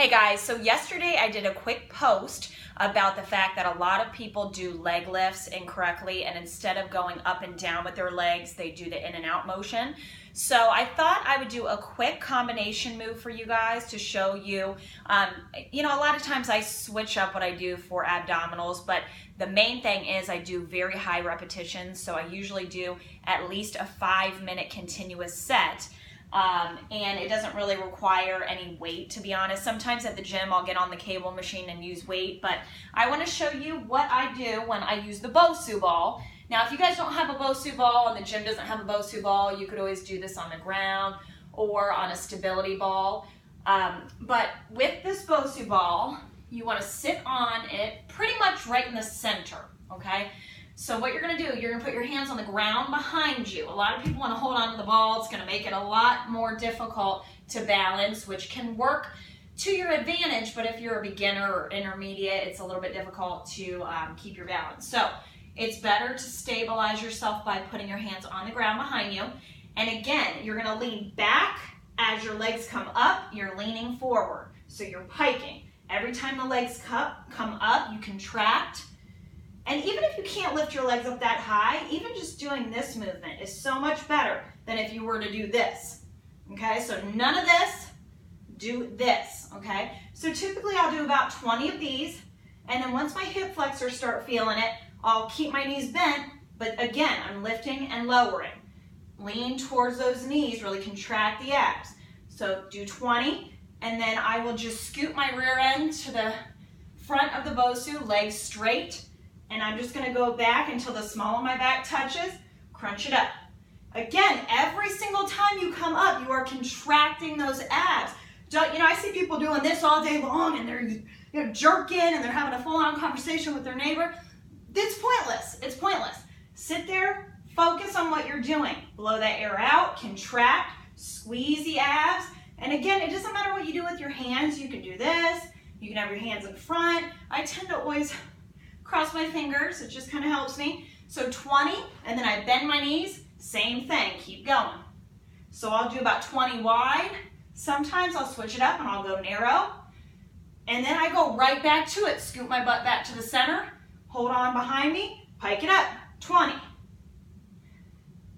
Hey guys, so yesterday I did a quick post about the fact that a lot of people do leg lifts incorrectly, and instead of going up and down with their legs, they do the in and out motion. So I thought I would do a quick combination move for you guys to show you, a lot of times I switch up what I do for abdominals, but the main thing is I do very high repetitions. So I usually do at least a 5-minute continuous set. And it doesn't really require any weight, to be honest. Sometimes at the gym I'll get on the cable machine and use weight, but I want to show you what I do when I use the Bosu ball. Now if you guys don't have a Bosu ball and the gym doesn't have a Bosu ball, you could always do this on the ground or on a stability ball. But with this Bosu ball, you want to sit on it pretty much right in the center, okay? So what you're going to do, you're going to put your hands on the ground behind you. A lot of people want to hold on to the ball. It's going to make it a lot more difficult to balance, which can work to your advantage, but if you're a beginner or intermediate, it's a little bit difficult to keep your balance. So it's better to stabilize yourself by putting your hands on the ground behind you. And again, you're going to lean back as your legs come up. You're leaning forward. So you're piking. Every time the legs come up, you contract. And even if you can't lift your legs up that high, even just doing this movement is so much better than if you were to do this, okay? So none of this, do this, okay? So typically I'll do about 20 of these, and then once my hip flexors start feeling it, I'll keep my knees bent, but again, I'm lifting and lowering. Lean towards those knees, really contract the abs. So do 20, and then I will just scoot my rear end to the front of the Bosu, legs straight, and I'm just going to go back until the small of my back touches, crunch it up. Again, every single time you come up, you are contracting those abs. I see people doing this all day long, and they're jerking, and they're having a full-on conversation with their neighbor. It's pointless. It's pointless. Sit there, focus on what you're doing. Blow that air out, contract, squeeze the abs. And again, it doesn't matter what you do with your hands. You can do this. You can have your hands in front. I tend to always cross my fingers, it just kind of helps me. So 20, and then I bend my knees, same thing, keep going. So I'll do about 20 wide. Sometimes I'll switch it up and I'll go narrow. And then I go right back to it, scoot my butt back to the center, hold on behind me, pike it up, 20.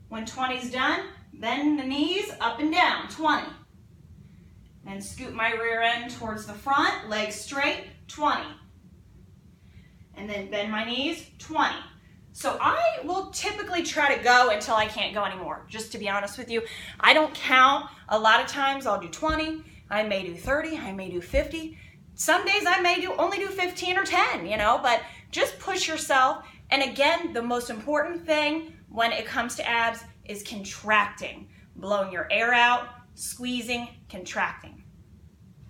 When 20's done, bend the knees up and down, 20. Then scoot my rear end towards the front, legs straight, 20. And then bend my knees, 20. So I will typically try to go until I can't go anymore, just to be honest with you. I don't count. A lot of times I'll do 20, I may do 30, I may do 50. Some days I may only do 15 or 10, but just push yourself. And again, the most important thing when it comes to abs is contracting, blowing your air out, squeezing, contracting.